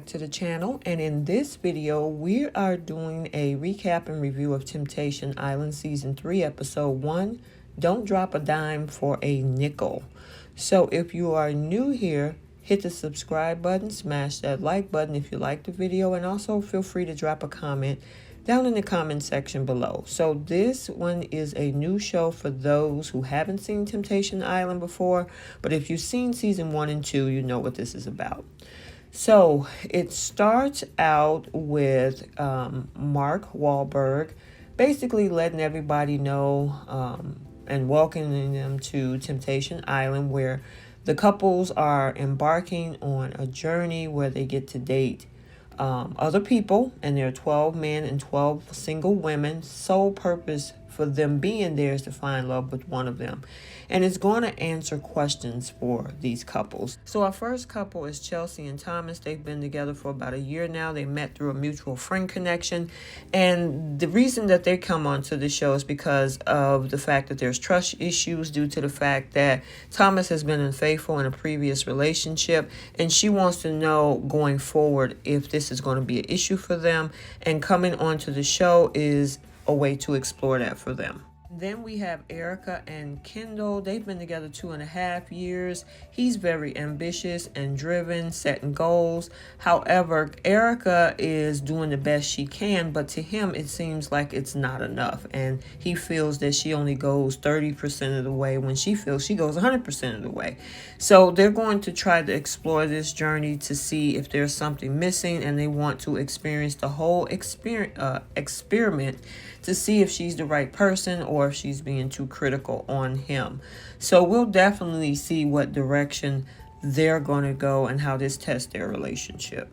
back to the channel, and in this video we are doing a recap and review of Temptation Island Season 3 Episode 1, Don't Drop a Dime for a Nickel. So if you are new here, hit the subscribe button, smash that like button if you like the video, and also feel free to drop a comment down in the comment section below. So this one is a new show for those who haven't seen Temptation Island before, but if you've seen season 1 and 2, you know what this is about. So it starts out with Mark Wahlberg basically letting everybody know and welcoming them to Temptation Island, where the couples are embarking on a journey where they get to date other people, and there are 12 men and 12 single women. Sole purpose for them being there is to find love with one of them, and it's going to answer questions for these couples. So our first couple is Chelsea and Thomas. They've been together for about a year now. They met through a mutual friend connection, and the reason that they come onto the show is because of the fact that there's trust issues due to the fact that Thomas has been unfaithful in a previous relationship, and she wants to know going forward if this is going to be an issue for them, and coming onto the show is a way to explore that for them. Then we have Erica and Kendall. They've been together 2.5 years. He's very ambitious and driven, setting goals. However, Erica is doing the best she can, but to him it seems like it's not enough, and he feels that she only goes 30% of the way when she feels she goes 100% of the way. So they're going to try to explore this journey to see if there's something missing, and they want to experience the whole experiment to see if she's the right person or if she's being too critical on him. So we'll definitely see what direction they're going to go and how this tests their relationship.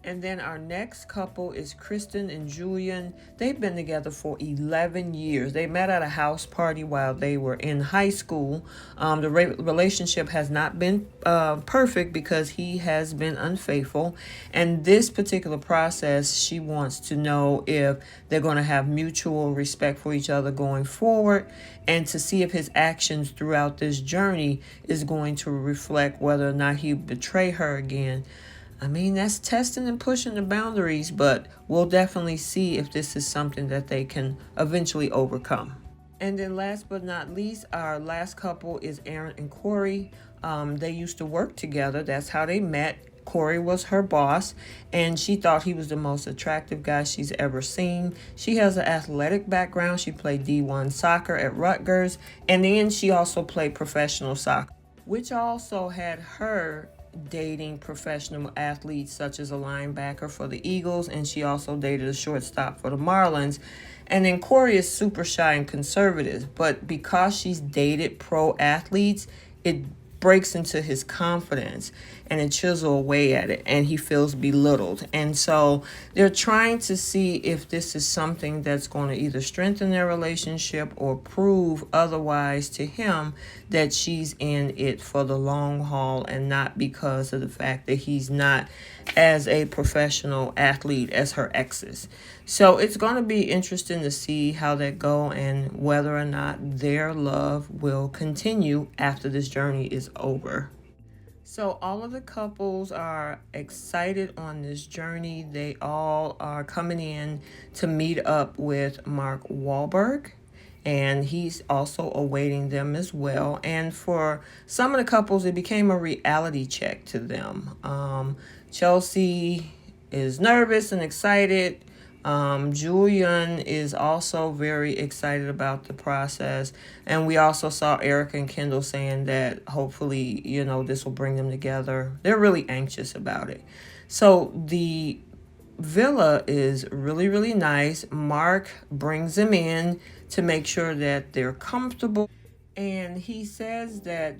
And then our next couple is Kristen and Julian. They've been together for 11 years. They met at a house party while they were in high school. The relationship has not been perfect because he has been unfaithful. And this particular process, she wants to know if they're going to have mutual respect for each other going forward, and to see if his actions throughout this journey is going to reflect whether or not he'll betray her again. I mean, that's testing and pushing the boundaries, but we'll definitely see if this is something that they can eventually overcome. And then last but not least, our last couple is Aaron and Corey. They used to work together. That's how they met. Corey was her boss, and she thought he was the most attractive guy she's ever seen. She has an athletic background. She played D1 soccer at Rutgers, and then she also played professional soccer, which also had her dating professional athletes such as a linebacker for the Eagles, and she also dated a shortstop for the Marlins. And then Corey is super shy and conservative, but because she's dated pro athletes, it breaks into his confidence and it chisels away at it, and he feels belittled. And so they're trying to see if this is something that's going to either strengthen their relationship or prove otherwise to him that she's in it for the long haul, and not because of the fact that he's not as a professional athlete as her exes. So it's going to be interesting to see how that go, and whether or not their love will continue after this journey is over. So all of the couples are excited on this journey. They all are coming in to meet up with Mark Wahlberg, and he's also awaiting them as well. And for some of the couples, it became a reality check to them. Chelsea is nervous and excited. Julian is also very excited about the process, and we also saw Erica and Kendall saying that hopefully, this will bring them together. They're really anxious about it. So the villa is really, really nice. Mark brings them in to make sure that they're comfortable, and he says that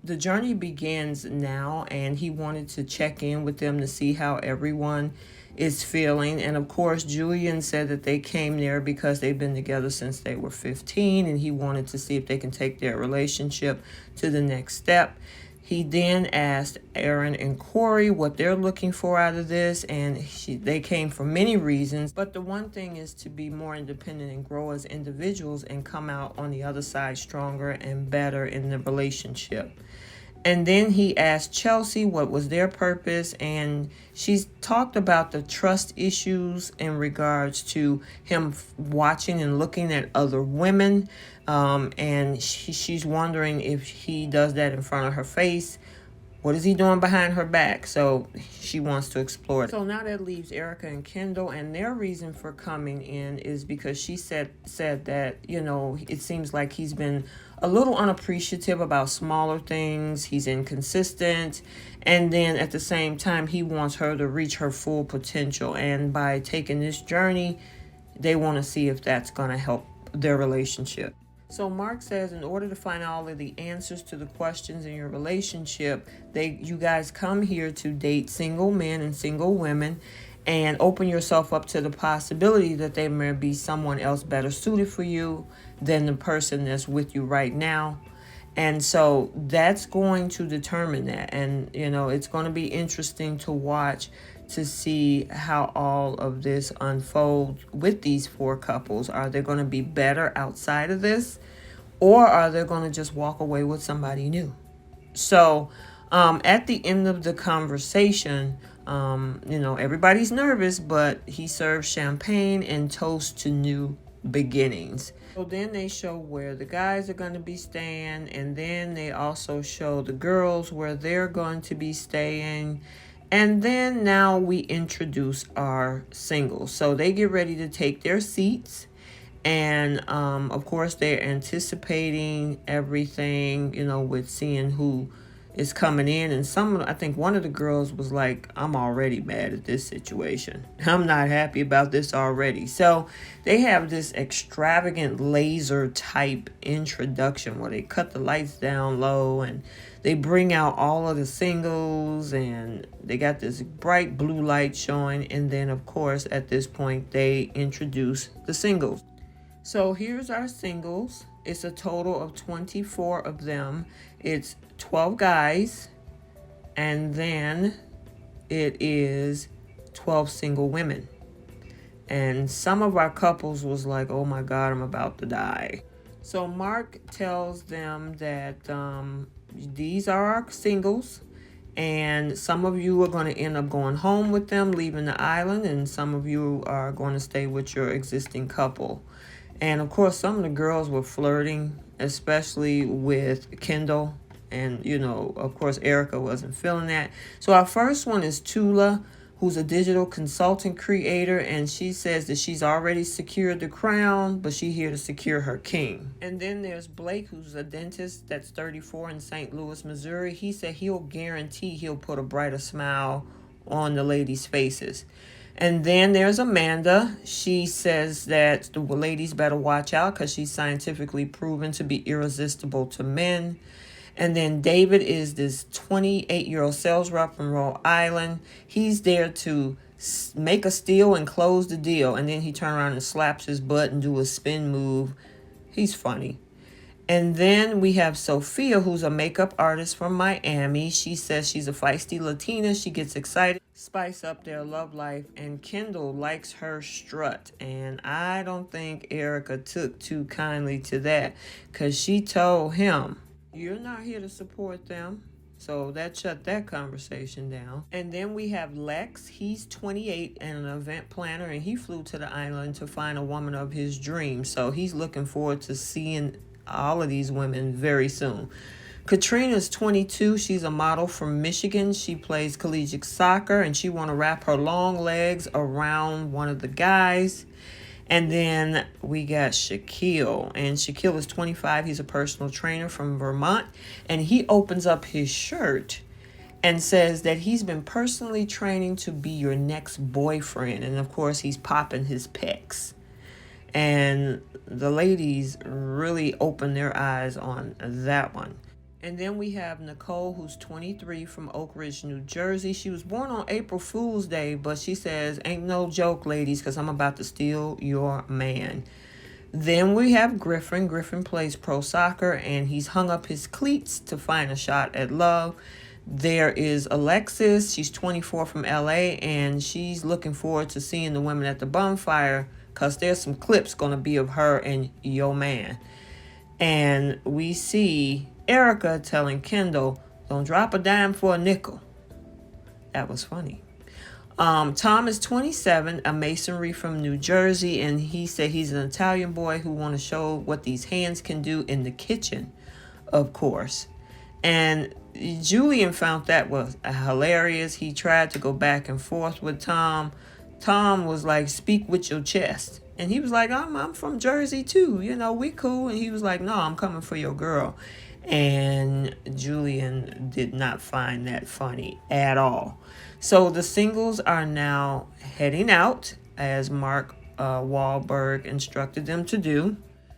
the journey begins now, and he wanted to check in with them to see how everyone is feeling. And of course, Julian said that they came there because they've been together since they were 15, and he wanted to see if they can take their relationship to the next step. He then asked Aaron and Corey what they're looking for out of this, and they came for many reasons. But the one thing is to be more independent and grow as individuals and come out on the other side stronger and better in the relationship. And then he asked Chelsea what was their purpose, and she's talked about the trust issues in regards to him watching and looking at other women. And she's wondering if he does that in front of her face. What is he doing behind her back? So she wants to explore it. So now that leaves Erica and Kendall, and their reason for coming in is because she said that, you know, it seems like he's been a little unappreciative about smaller things. He's inconsistent. And then at the same time, he wants her to reach her full potential. And by taking this journey, they want to see if that's going to help their relationship. So Mark says in order to find all of the answers to the questions in your relationship, you guys come here to date single men and single women and open yourself up to the possibility that there may be someone else better suited for you than the person that's with you right now. And so that's going to determine that. And, you know, it's going to be interesting to watch to see how all of this unfolds with these four couples. Are they going to be better outside of this? Or are they going to just walk away with somebody new? So at the end of the conversation, you know, everybody's nervous, but he serves champagne and toast to new beginnings. So then they show where the guys are going to be staying, and then they also show the girls where they're going to be staying. And then now we introduce our singles. So they get ready to take their seats. And of course, they're anticipating everything, you know, with seeing who is coming in. And I think one of the girls was like, I'm already mad at this situation. I'm not happy about this already. So they have this extravagant laser type introduction where they cut the lights down low and they bring out all of the singles, and they got this bright blue light showing. And then, of course, at this point, they introduce the singles. So here's our singles. It's a total of 24 of them. It's 12 guys, and then it is 12 single women. And some of our couples was like, oh my God, I'm about to die. So Mark tells them that these are our singles, and some of you are going to end up going home with them, leaving the island, and some of you are going to stay with your existing couple. And of course, some of the girls were flirting, especially with Kendall. And, you know, of course, Erica wasn't feeling that. So our first one is Tula, who's a digital consultant creator. And she says that she's already secured the crown, but she's here to secure her king. And then there's Blake, who's a dentist that's 34 in St. Louis, Missouri. He said he'll put a brighter smile on the ladies' faces. And then there's Amanda. She says that the ladies better watch out because she's scientifically proven to be irresistible to men. And then David is this 28-year-old sales rep from Rhode Island. He's there to make a steal and close the deal. And then he turns around and slaps his butt and do a spin move. He's funny. And then we have Sophia, who's a makeup artist from Miami. She says she's a feisty Latina. She gets excited, spice up their love life. And Kendall likes her strut. And I don't think Erica took too kindly to that, because she told him, you're not here to support them. So that shut that conversation down. And then we have Lex. He's 28 and an event planner, and he flew to the island to find a woman of his dreams. So he's looking forward to seeing all of these women very soon. Katrina's 22. She's a model from Michigan. She plays collegiate soccer, and she want to wrap her long legs around one of the guys. And then we got Shaquille, and Shaquille is 25. He's a personal trainer from Vermont, and he opens up his shirt and says that he's been personally training to be your next boyfriend. And of course, he's popping his pecs. And the ladies really open their eyes on that one. And then we have Nicole, who's 23 from Oak Ridge, New Jersey. She was born on April Fool's Day, but she says, ain't no joke, ladies, because I'm about to steal your man. Then we have Griffin. Griffin plays pro soccer, and he's hung up his cleats to find a shot at love. There is Alexis. She's 24 from LA, and she's looking forward to seeing the women at the bonfire, because there's some clips going to be of her and yo man. And we see Erica telling Kendall, Don't drop a dime for a nickel. That was funny. Tom is 27, a masonry from New Jersey, and he said he's an Italian boy who want to show what these hands can do in the kitchen, of course. And Julian found that was hilarious. He tried to go back and forth with Tom. Tom was like, speak with your chest. And he was like, I'm from Jersey too. We cool. And he was like, no, I'm coming for your girl. And Julian did not find that funny at all. So the singles are now heading out, as Mark Wahlberg instructed them to do.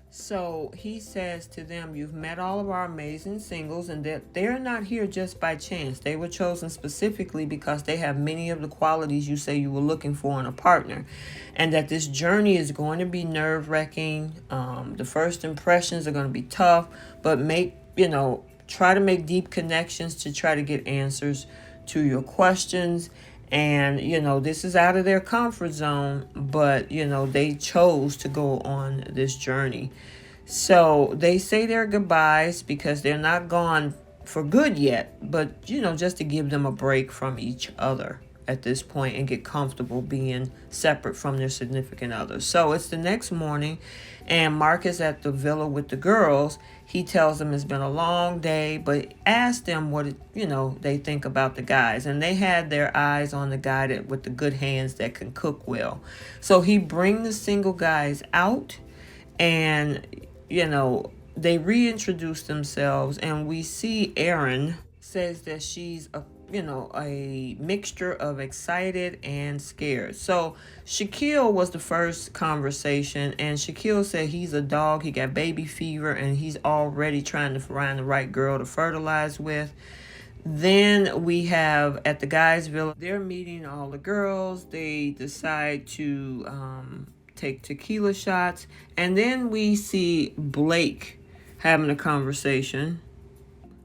So he says to them, you've met all of our amazing singles, and that they're not here just by chance. They were chosen specifically because they have many of the qualities you say you were looking for in a partner, and that this journey is going to be nerve-wracking. The first impressions are going to be tough, but try to make deep connections to try to get answers to your questions. And, this is out of their comfort zone, but, they chose to go on this journey. So they say their goodbyes because they're not gone for good yet, but, just to give them a break from each other at this point and get comfortable being separate from their significant others. So it's the next morning, and Mark is at the villa with the girls. He tells them it's been a long day, but asked them what they think about the guys, and they had their eyes on the guy with the good hands that can cook well. So he brings the single guys out, and they reintroduce themselves, and we see Erin says that she's a mixture of excited and scared. So Shaquille was the first conversation, and Shaquille said he's a dog. He got baby fever, and he's already trying to find the right girl to fertilize with. Then we have at the guys' villa, they're meeting all the girls. They decide to take tequila shots, and then we see Blake having a conversation,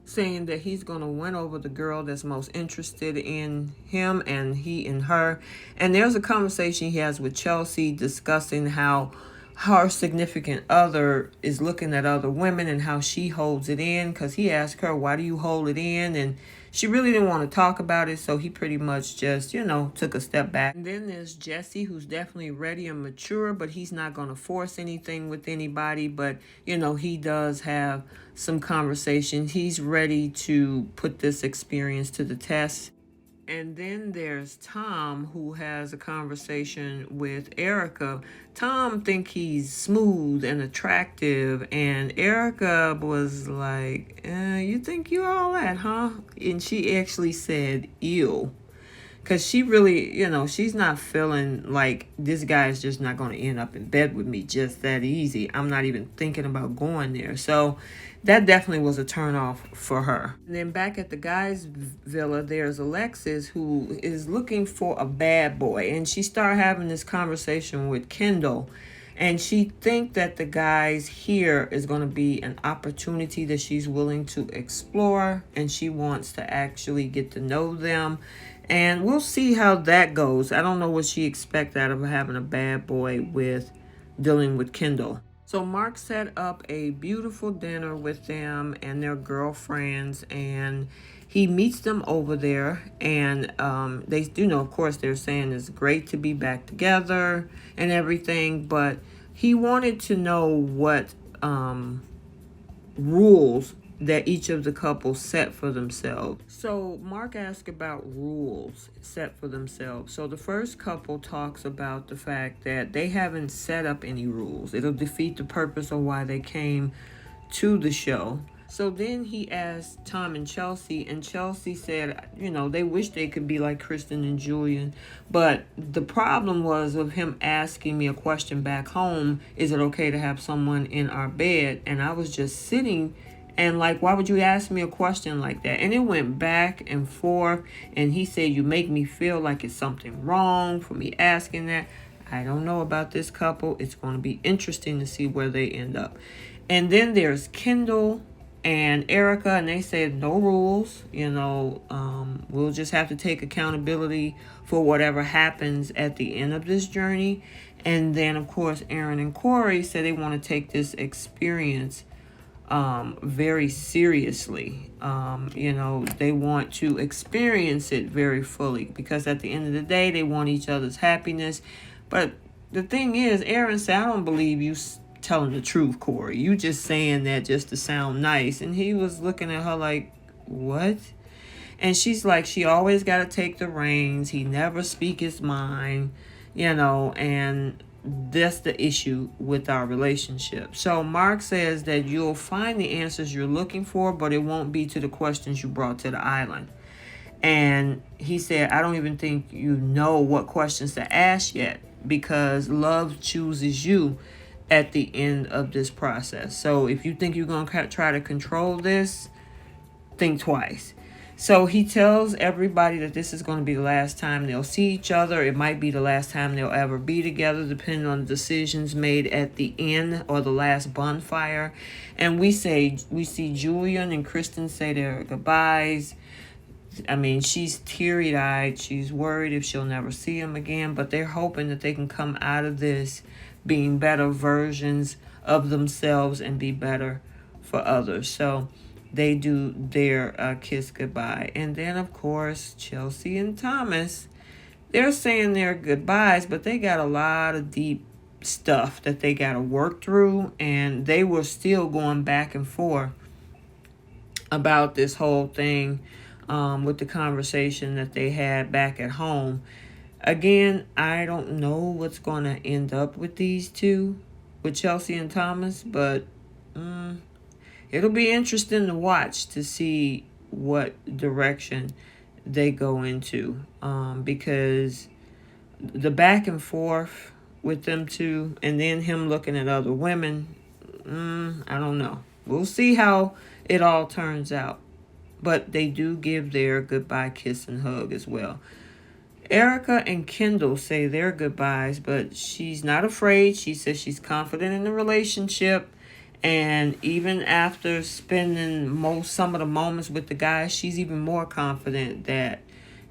saying that he's going to win over the girl that's most interested in him, and he in her. And there's a conversation he has with Chelsea discussing how her significant other is looking at other women and how she holds it in, because he asked her, why do you hold it in? And she really didn't want to talk about it, so he pretty much just, took a step back. And then there's Jesse, who's definitely ready and mature, but he's not going to force anything with anybody. But, he does have some conversations. He's ready to put this experience to the test. And then there's Tom, who has a conversation with Erica. Tom think he's smooth and attractive, and Erica was like, you think you all that, huh? And she actually said, ew. Because she really, she's not feeling like this guy is just not going to end up in bed with me just that easy. I'm not even thinking about going there. So that definitely was a turnoff for her. And then back at the guys' villa, there's Alexis, who is looking for a bad boy. And she started having this conversation with Kendall. And she thinks that the guys here is going to be an opportunity that she's willing to explore. And she wants to actually get to know them. And we'll see how that goes. I don't know what she expects out of having a bad boy with dealing with Kendall. So Mark set up a beautiful dinner with them and their girlfriends, and he meets them over there. And they, of course, they're saying it's great to be back together and everything. But he wanted to know what rules that each of the couples set for themselves. So Mark asked about rules set for themselves. So the first couple talks about the fact that they haven't set up any rules. It'll defeat the purpose of why they came to the show. So then he asked Tom and Chelsea said, they wish they could be like Kristen and Julian. But the problem was of him asking me a question back home, is it okay to have someone in our bed? And I was just sitting and like, why would you ask me a question like that? And it went back and forth. And he said, you make me feel like it's something wrong for me asking that. I don't know about this couple. It's going to be interesting to see where they end up. And then there's Kendall and Erica, and they said no rules. We'll just have to take accountability for whatever happens at the end of this journey. And then, of course, Aaron and Corey said they want to take this experience very seriously. They want to experience it very fully because at the end of the day, they want each other's happiness. But the thing is, Aaron said, I don't believe you telling the truth, Corey. You just saying that just to sound nice. And he was looking at her like, what? And she's like, she always got to take the reins. He never speak his mind, and that's the issue with our relationship. So Mark says that you'll find the answers you're looking for, but it won't be to the questions you brought to the island. And he said, I don't even think you know what questions to ask yet because love chooses you at the end of this process. So if you think you're going to try to control this, think twice. So he tells everybody that this is going to be the last time they'll see each other. It might be the last time they'll ever be together, depending on the decisions made at the end or the last bonfire. And we see Julian and Kristen say their goodbyes. I mean, she's teary-eyed. She's worried if she'll never see him again. But they're hoping that they can come out of this being better versions of themselves and be better for others. So they do their kiss goodbye. And then, of course, Chelsea and Thomas, they're saying their goodbyes, but they got a lot of deep stuff that they got to work through. And they were still going back and forth about this whole thing with the conversation that they had back at home. Again, I don't know what's going to end up with these two, with Chelsea and Thomas, but it'll be interesting to watch to see what direction they go into, because the back and forth with them two and then him looking at other women, I don't know. We'll see how it all turns out. But they do give their goodbye kiss and hug as well. Erica and Kendall say their goodbyes, but she's not afraid. She says she's confident in the relationship. And even after spending some of the moments with the guys, she's even more confident that,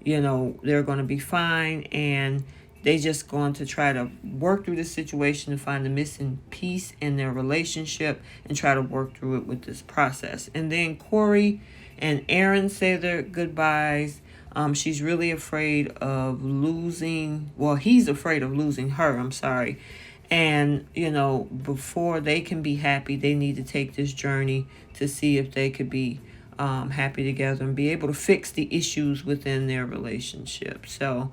they're going to be fine. And they just going to try to work through this situation to find the missing piece in their relationship and try to work through it with this process. And then Corey and Aaron say their goodbyes. She's really afraid of losing. Well, he's afraid of losing her. I'm sorry. And, before they can be happy, they need to take this journey to see if they could be happy together and be able to fix the issues within their relationship. So,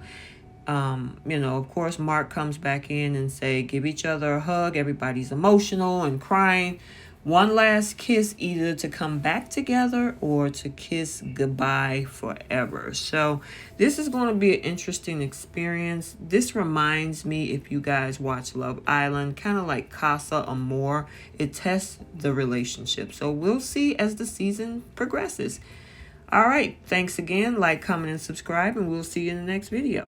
of course, Mark comes back in and say, give each other a hug. Everybody's emotional and crying. One last kiss, either to come back together or to kiss goodbye forever. So this is going to be an interesting experience. This reminds me, if you guys watch Love Island, kind of like Casa Amor. It tests the relationship. So we'll see as the season progresses. All right. Thanks again. Like, comment, and subscribe, and we'll see you in the next video.